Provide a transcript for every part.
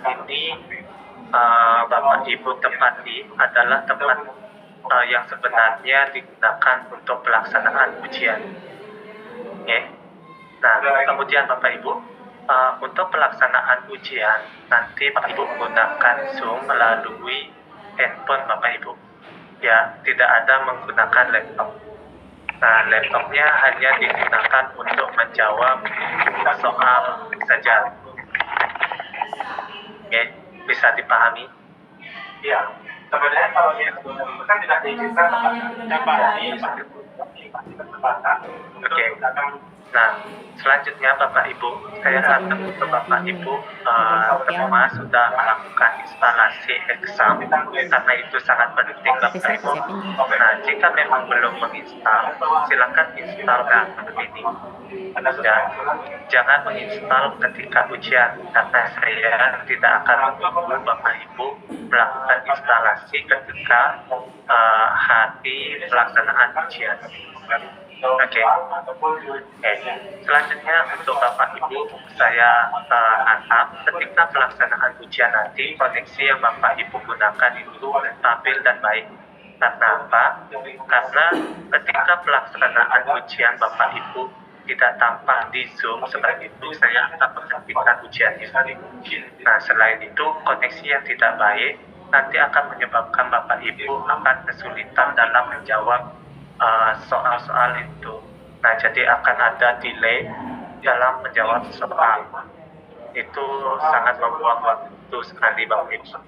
ini Bapak Ibu tempati adalah tempat yang sebenarnya digunakan untuk pelaksanaan ujian. Okay. Nah, kemudian Bapak Ibu, untuk pelaksanaan ujian, nanti Bapak Ibu menggunakan Zoom melalui handphone Bapak Ibu. Ya, tidak ada menggunakan laptop. Nah, laptopnya hanya digunakan untuk menjawab soal saja. Oke, bisa dipahami? Iya. Sebenarnya kalau yang kan tidak diizinkan Oke. Nah, selanjutnya Bapak Ibu, saya harap untuk Bapak Ibu semua sudah melakukan instalasi exam karena itu sangat penting Bapak Ibu. Nah, jika memang belum menginstal, silakan instalkan ini. Dan jangan menginstal ketika ujian karena saya tidak akan menunggu Bapak Ibu melakukan instalasi ketika hari pelaksanaan ujian. Oke. Selanjutnya untuk Bapak Ibu, saya harap ketika pelaksanaan ujian nanti koneksi yang Bapak Ibu gunakan itu stabil dan baik. Karena apa? Karena ketika pelaksanaan ujian Bapak Ibu tidak tampak di Zoom seperti itu, saya akan menghentikan ujiannya. Nah, selain itu koneksi yang tidak baik nanti akan menyebabkan Bapak Ibu akan kesulitan dalam menjawab soal-soal itu. Nah, jadi akan ada delay dalam menjawab soal. Itu sangat membuang waktu sekali Bapak Ibu.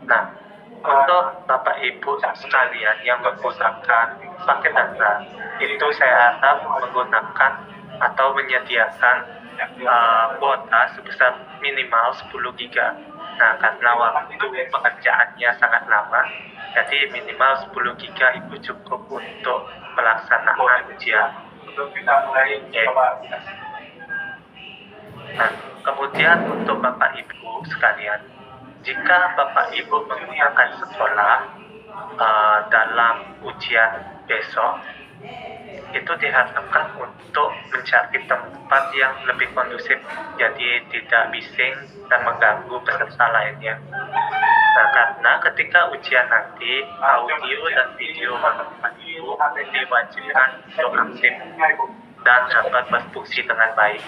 Nah, untuk Bapak Ibu sekalian yang menggunakan paket data, itu saya harap menggunakan atau menyediakan kuota sebesar minimal 10 GB. Nah, karena waktu pekerjaannya sangat lama, jadi minimal 10 GB itu cukup untuk pelaksanaan ujian. Nah, kemudian untuk Bapak Ibu sekalian, jika Bapak Ibu menggunakan sekolah dalam ujian besok, itu diharapkan untuk mencari tempat yang lebih kondusif, jadi tidak bising dan mengganggu peserta lainnya. Nah, karena ketika ujian nanti, audio dan video Bapak Ibu diwajibkan untuk aktif dan dapat berfungsi dengan baik.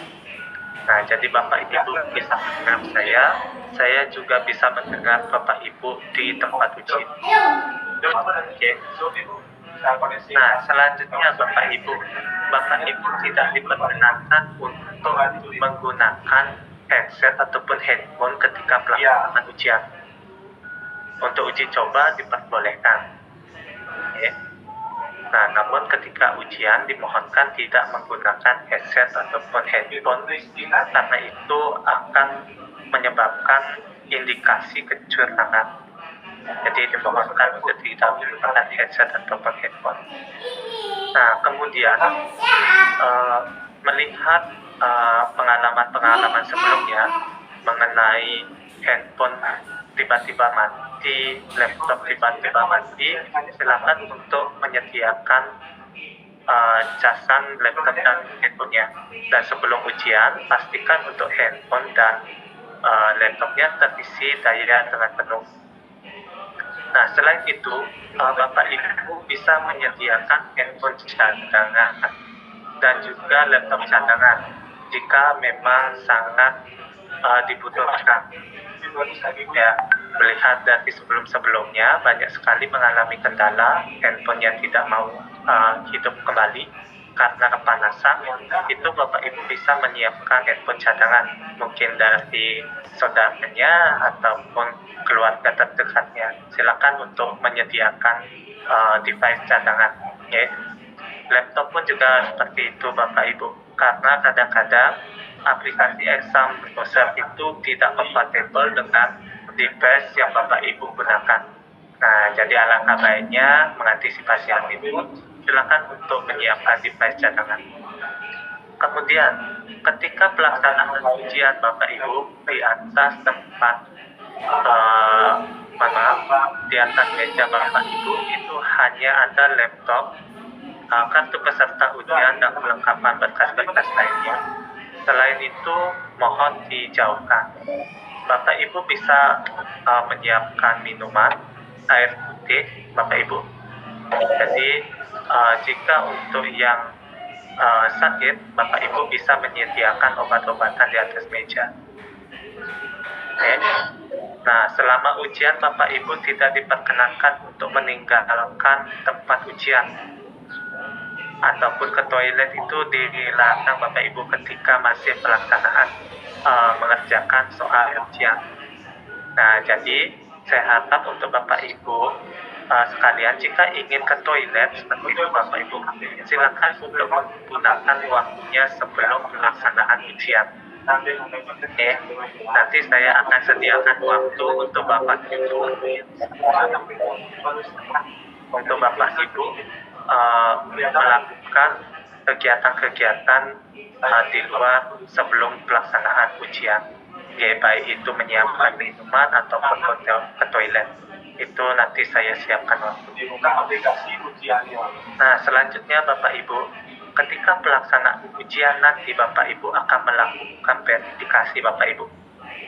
Nah, jadi Bapak Ibu bisa mendengar saya juga bisa mendengar Bapak Ibu di tempat ujian. Oke. Nah, selanjutnya Bapak Ibu tidak diperkenankan untuk menggunakan headset ataupun handphone ketika pelaksanaan ujian. Untuk uji coba diperbolehkan. Okay. Nah, namun ketika ujian dimohonkan tidak menggunakan headset ataupun handphone karena itu akan menyebabkan indikasi kecurangan. Jadi dimohonkan untuk tidak menggunakan headset ataupun handphone. Nah, kemudian melihat pengalaman-pengalaman sebelumnya mengenai handphone tiba-tiba mati, laptop tiba-tiba mati, silakan untuk menyediakan casan laptop dan handphonenya. Dan sebelum ujian, pastikan untuk handphone dan laptopnya terisi daya dengan penuh. Nah, selain itu, Bapak Ibu bisa menyediakan handphone cadangan dan juga laptop cadangan jika memang sangat dibutuhkan. Ya, melihat dari sebelum-sebelumnya banyak sekali mengalami kendala handphonenya tidak mau hidup kembali karena kepanasan. Itu Bapak Ibu bisa menyiapkan handphone cadangan, mungkin dari saudaranya ataupun keluarga terdekatnya. Silakan untuk menyediakan device cadangan. Okay. Laptop pun juga seperti itu Bapak Ibu, karena kadang-kadang aplikasi exam browser itu tidak kompatibel dengan device yang Bapak Ibu gunakan. Nah, jadi alangkah baiknya mengantisipasi hal itu, silakan untuk menyiapkan device cadangan. Kemudian, ketika pelaksanaan ujian Bapak Ibu di atas tempat di atas meja Bapak Ibu itu hanya ada laptop, kartu peserta ujian dan kelengkapan berkas-berkas lainnya. Selain itu, mohon dijauhkan. Bapak Ibu bisa menyiapkan minuman, air putih, Bapak Ibu. Jadi, jika untuk yang sakit, Bapak Ibu bisa menyediakan obat-obatan di atas meja. Oke. Nah, selama ujian Bapak Ibu tidak diperkenankan untuk meninggalkan tempat ujian ataupun ke toilet itu dilarang Bapak Ibu ketika masih pelaksanaan mengerjakan soal ujian. Nah, jadi saya harap untuk Bapak Ibu sekalian jika ingin ke toilet seperti itu Bapak Ibu, silakan untuk menggunakan waktunya sebelum pelaksanaan ujian. Oke, nanti saya akan sediakan waktu untuk Bapak Ibu melakukan kegiatan-kegiatan di luar sebelum pelaksanaan ujian, baik itu menyiapkan minuman ataupun ke toilet. Itu nanti saya siapkan waktu. Nah, selanjutnya Bapak Ibu, ketika pelaksanaan ujian nanti Bapak Ibu akan melakukan verifikasi Bapak Ibu.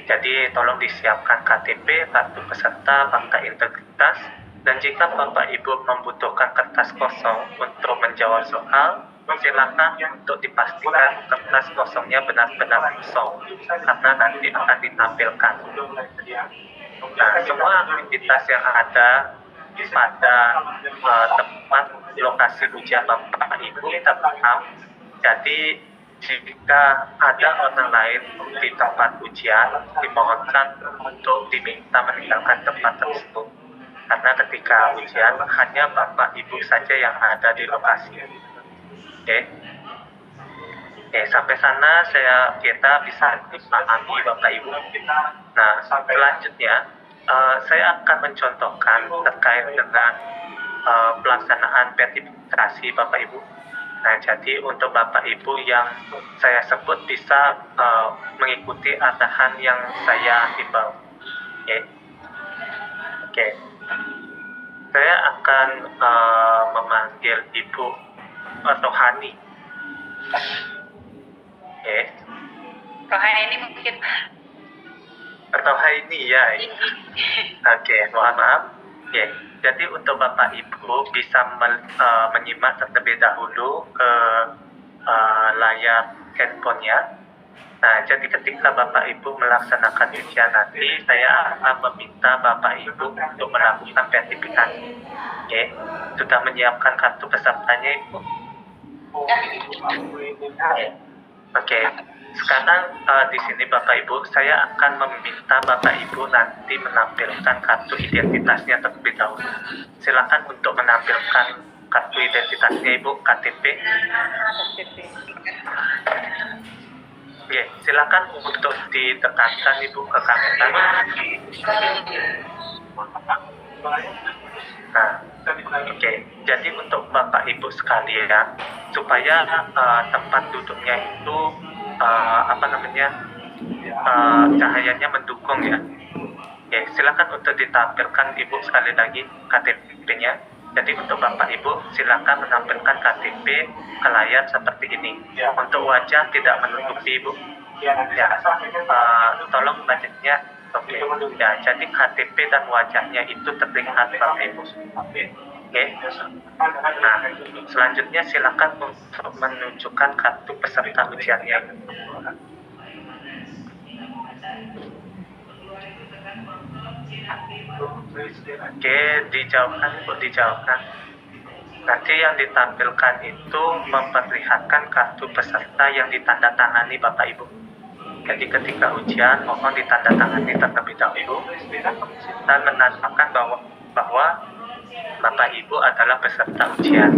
Jadi tolong disiapkan KTP, kartu peserta, fakta integritas, dan jika Bapak Ibu membutuhkan kertas kosong untuk menjawab soal, silakan untuk dipastikan kertas kosongnya benar-benar kosong, karena nanti akan ditampilkan. Nah, semua aktivitas yang ada pada tempat lokasi ujian Bapak Ibu terekam. Jadi jika ada orang lain di tempat ujian, dimohonkan untuk diminta meninggalkan tempat tersebut. Karena ketika ujian hanya Bapak Ibu saja yang ada di lokasi. Oke, sampai sana kita bisa dipahami Bapak Ibu. Nah, selanjutnya saya akan mencontohkan terkait dengan pelaksanaan verifikasi Bapak Ibu. Nah, jadi untuk Bapak Ibu yang saya sebut bisa mengikuti arahan yang saya himbau. Oke. Saya akan memanggil Ibu Rohani. Rohani mungkin. Rohani ya. Oke, mohon maaf. Jadi untuk Bapak Ibu bisa menyimak terlebih dahulu ke layar handphonenya. Nah, jadi ketika Bapak Ibu melaksanakan ujian nanti, saya akan meminta Bapak Ibu untuk melakukan verifikasi. Sudah menyiapkan kartu pesertanya Ibu? Oke. Sekarang di sini Bapak Ibu, saya akan meminta Bapak Ibu nanti menampilkan kartu identitasnya terlebih dahulu. Silakan untuk menampilkan kartu identitasnya Ibu, KTP. Silakan untuk ditekankan Ibu ke kamera. Nah, jadi untuk Bapak Ibu sekalian, supaya tempat duduknya itu cahayanya mendukung ya. Silakan untuk ditampilkan Ibu sekali lagi KTP-nya. Jadi untuk Bapak Ibu silakan menampilkan KTP ke layar seperti ini. Untuk wajah tidak menutupi Ibu. Tolong budgetnya. Oke. Jadi KTP dan wajahnya itu terlihat Bapak Ibu. Nah, selanjutnya silakan untuk menunjukkan kartu peserta ujiannya. Dijauhkan Ibu, dijauhkan. Nanti yang ditampilkan itu memperlihatkan kartu peserta yang ditandatangani Bapak Ibu. Jadi ketika ujian mohon ditandatangani terlebih dahulu dan menandakan bahwa Bapak Ibu adalah peserta ujian.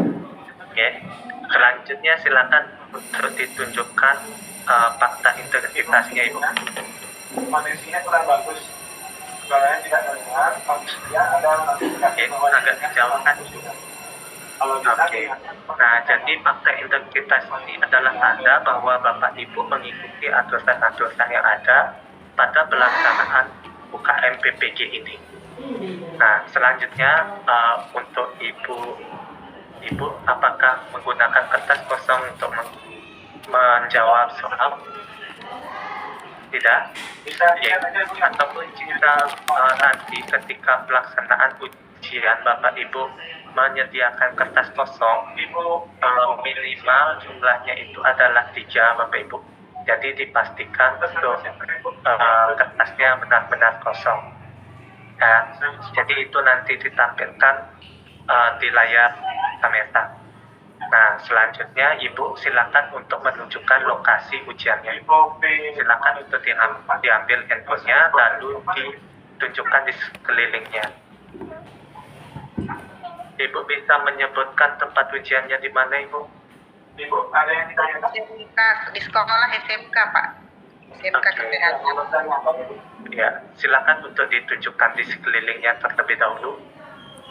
Selanjutnya silakan untuk ditunjukkan fakta integritasnya Ibu. Kondisinya kurang bagus. Suaranya tidak terdengar. Kondisinya ada agak dijauhkan juga. Nah, jadi fakta integritas ini adalah tanda bahwa Bapak Ibu mengikuti aturan-aturan yang ada pada pelaksanaan UKM PPG ini. Nah, selanjutnya untuk Ibu apakah menggunakan kertas kosong untuk menjawab soal? Tidak? Bisa dilihat aja Bu ya. Ataupun jika nanti ketika pelaksanaan ujian Bapak Ibu menyediakan kertas kosong, minimal jumlahnya itu adalah 3 Bapak Ibu. Jadi dipastikan betul kertasnya benar-benar kosong. Ya, jadi itu nanti ditampilkan di layar kamera. Nah, selanjutnya Ibu silakan untuk menunjukkan lokasi ujiannya. Silakan untuk diambil handphonenya lalu ditunjukkan di sekelilingnya. Ibu bisa menyebutkan tempat ujiannya di mana, Ibu? Ibu, ada yang ditanyakan? SMK, di sekolah SMK, Pak. SMK Kesehatan. Ya, silakan untuk ditunjukkan di sekelilingnya terlebih dahulu.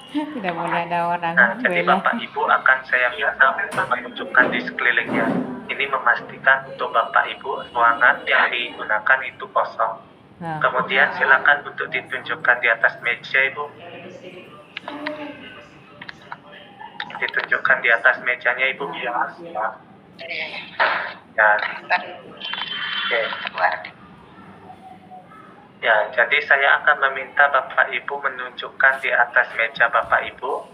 Tidak boleh ada orang. Nah, jadi boleh. Bapak Ibu akan saya minta untuk menunjukkan di sekelilingnya. Ini memastikan untuk Bapak Ibu ruangan yang digunakan itu kosong. Nah, Kemudian silakan untuk ditunjukkan di atas meja, Ibu. Ditunjukkan di atas mejanya, Ibu. Ya. Ya, Bentar, oke. keluar. Ya, jadi saya akan meminta Bapak Ibu menunjukkan di atas meja Bapak Ibu,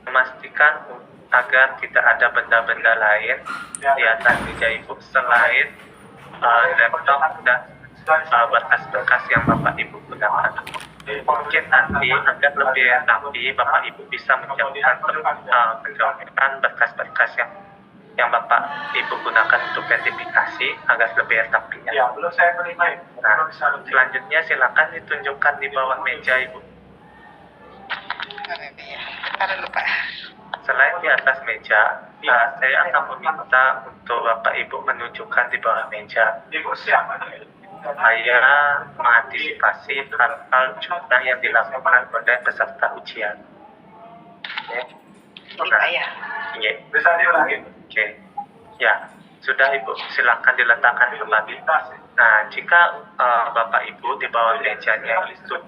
memastikan agar tidak ada benda-benda lain di atas meja Ibu selain laptop dan berkas-berkas yang Bapak Ibu gunakan. Mungkin nanti agar lebih rapi, Bapak Ibu bisa menjauhkan berkas-berkas yang Bapak Ibu gunakan untuk verifikasi agar lebih rapi. Ya, belum saya terima. Nah, selanjutnya silakan ditunjukkan di bawah meja Ibu. Bentar dulu, Pak. Selain di atas meja, saya akan meminta untuk Bapak Ibu menunjukkan di bawah meja. Ibu siapa? Saya mengantisipasi hal-hal curang yang dilakukan oleh peserta ujian. Oke. Ini, Pak, ya. Iya. Bisa diulangi? Oke. Ya, sudah Ibu, silakan diletakkan kembali. Nah, jika Bapak Ibu di bawah mejanya itu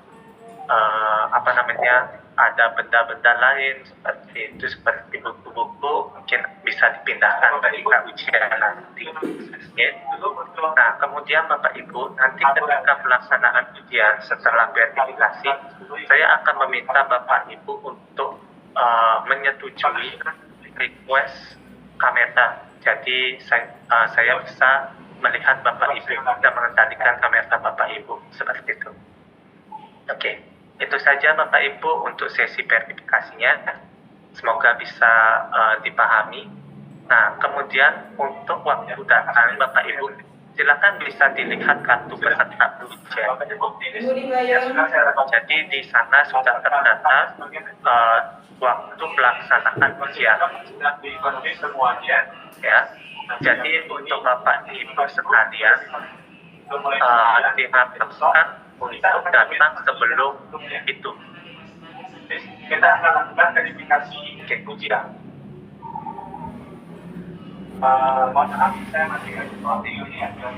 ada benda-benda lain seperti buku-buku, mungkin bisa dipindahkan ketika ujian nanti. Ya. Nah, kemudian Bapak Ibu nanti ketika pelaksanaan ujian setelah verifikasi, saya akan meminta Bapak Ibu untuk menyetujui request kamera. Jadi saya bisa melihat Bapak Ibu dan mengendalikan kamera Bapak Ibu seperti itu. Oke, itu saja Bapak Ibu untuk sesi verifikasinya. Semoga bisa dipahami. Nah, kemudian untuk waktu datang Bapak Ibu, silakan bisa dilihat kartu peserta ujian. Jadi di sana sudah terdata waktu pelaksanaan ujian. Ya, jadi untuk Bapak Ibu sekalian diharapkan untuk datang sebelum itu. Kita akan lakukan verifikasi ujian. Mohon maaf, saya masih videonya ya.